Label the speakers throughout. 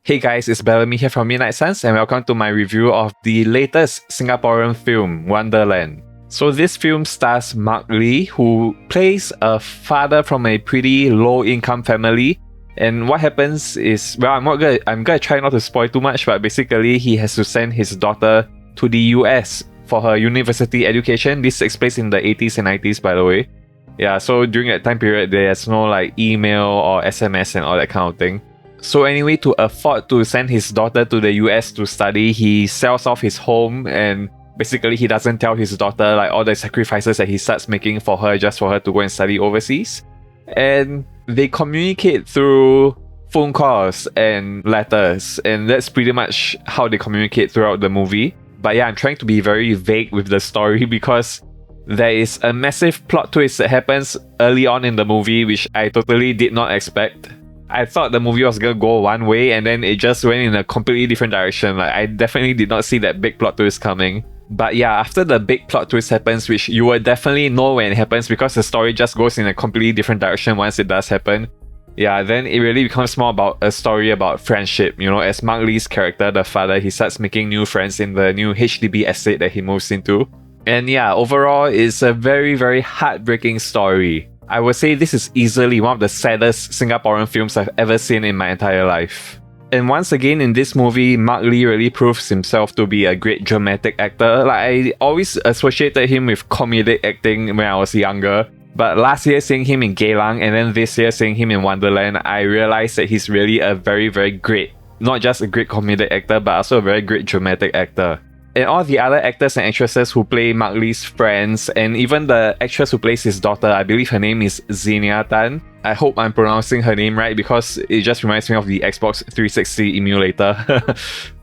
Speaker 1: Hey guys, it's Bellamy here from Midnight Suns and welcome to my review of the latest Singaporean film, Wonderland. So this film stars Mark Lee, who plays a father from a pretty low-income family. And what happens is, well, I'm gonna try not to spoil too much, but basically he has to send his daughter to the US for her university education. This takes place in the 80s and 90s, by the way. Yeah, so during that time period, there's no like email or SMS and all that kind of thing. So anyway, to afford to send his daughter to the US to study, he sells off his home and basically he doesn't tell his daughter like all the sacrifices that he starts making for her just for her to go and study overseas. And they communicate through phone calls and letters, and that's pretty much how they communicate throughout the movie. But yeah, I'm trying to be very vague with the story because there is a massive plot twist that happens early on in the movie which I totally did not expect. I thought the movie was gonna go one way and then it just went in a completely different direction. Like, I definitely did not see that big plot twist coming. But yeah, after the big plot twist happens, which you will definitely know when it happens because the story just goes in a completely different direction once it does happen. Yeah, then it really becomes more about a story about friendship. You know, as Mark Lee's character, the father, he starts making new friends in the new HDB estate that he moves into. And yeah, overall, it's a very, very heartbreaking story. I would say this is easily one of the saddest Singaporean films I've ever seen in my entire life. And once again in this movie, Mark Lee really proves himself to be a great dramatic actor. Like, I always associated him with comedic acting when I was younger. But last year seeing him in Geylang and then this year seeing him in Wonderland, I realized that he's really a very, very great, not just a great comedic actor, but also a very great dramatic actor. And all the other actors and actresses who play Mark Lee's friends, and even the actress who plays his daughter, I believe her name is Xenia Tan. I hope I'm pronouncing her name right because it just reminds me of the Xbox 360 emulator.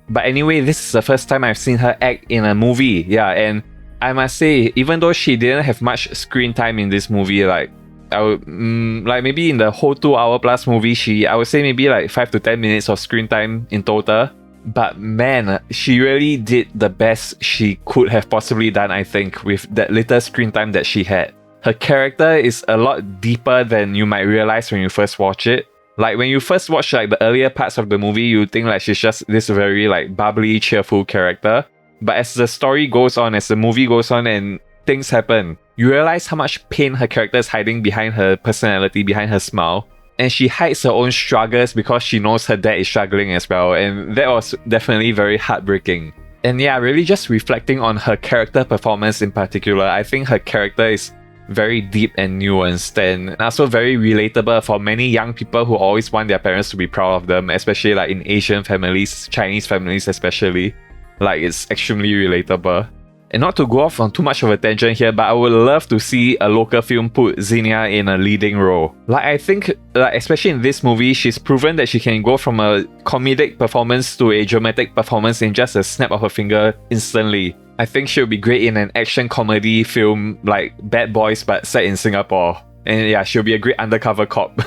Speaker 1: But anyway, this is the first time I've seen her act in a movie. Yeah, and I must say, even though she didn't have much screen time in this movie, like I would, like maybe in the whole 2 hour plus movie, I would say maybe like 5 to 10 minutes of screen time in total. But man, she really did the best she could have possibly done, I think, with that little screen time that she had. Her character is a lot deeper than you might realize when you first watch it. Like when you first watch like the earlier parts of the movie, you think like she's just this very like bubbly, cheerful character. But as the story goes on, as the movie goes on and things happen, you realize how much pain her character is hiding behind her personality, behind her smile. And she hides her own struggles because she knows her dad is struggling as well, and that was definitely very heartbreaking. And yeah, really just reflecting on her character performance in particular, I think her character is very deep and nuanced and also very relatable for many young people who always want their parents to be proud of them, especially like in Asian families, Chinese families especially. Like, it's extremely relatable. And not to go off on too much of a tangent here, but I would love to see a local film put Xenia in a leading role. Like, I think, like, especially in this movie, she's proven that she can go from a comedic performance to a dramatic performance in just a snap of her finger instantly. I think she'll be great in an action comedy film like Bad Boys but set in Singapore. And yeah, she'll be a great undercover cop.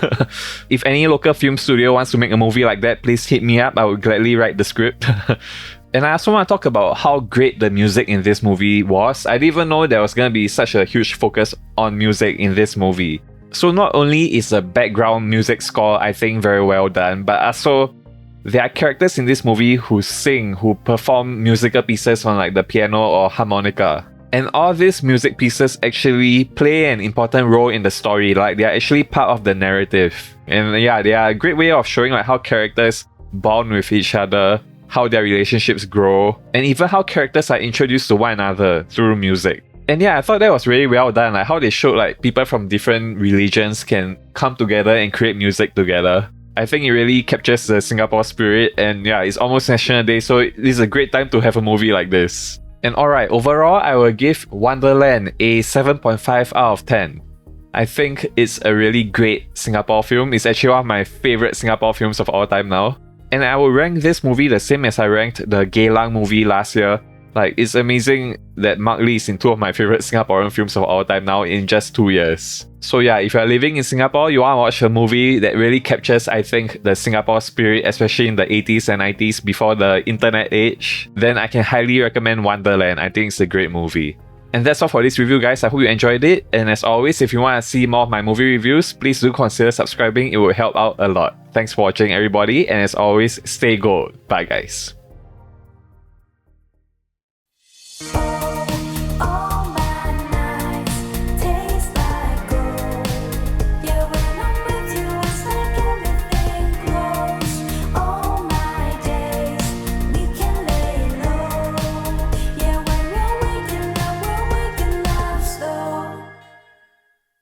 Speaker 1: If any local film studio wants to make a movie like that, please hit me up. I would gladly write the script. And I also want to talk about how great the music in this movie was. I didn't even know there was going to be such a huge focus on music in this movie. So not only is the background music score, I think, very well done, but also there are characters in this movie who sing, who perform musical pieces on like the piano or harmonica. And all these music pieces actually play an important role in the story, like they are actually part of the narrative. And yeah, they are a great way of showing like how characters bond with each other, how their relationships grow, and even how characters are introduced to one another through music. And yeah, I thought that was really well done, like how they showed like people from different religions can come together and create music together. I think it really captures the Singapore spirit, and yeah, it's almost National Day, so it is a great time to have a movie like this. And alright, overall, I will give Wonderland a 7.5 out of 10. I think it's a really great Singapore film. It's actually one of my favorite Singapore films of all time now. And I will rank this movie the same as I ranked the Geylang movie last year. Like, it's amazing that Mark Lee is in two of my favorite Singaporean films of all time now in just 2 years. So yeah, if you're living in Singapore, you want to watch a movie that really captures, I think, the Singapore spirit, especially in the 80s and 90s before the internet age, then I can highly recommend Wonderland. I think it's a great movie. And that's all for this review, guys. I hope you enjoyed it. And as always, if you want to see more of my movie reviews, please do consider subscribing. It will help out a lot. Thanks for watching, everybody. And as always, stay gold. Bye, guys.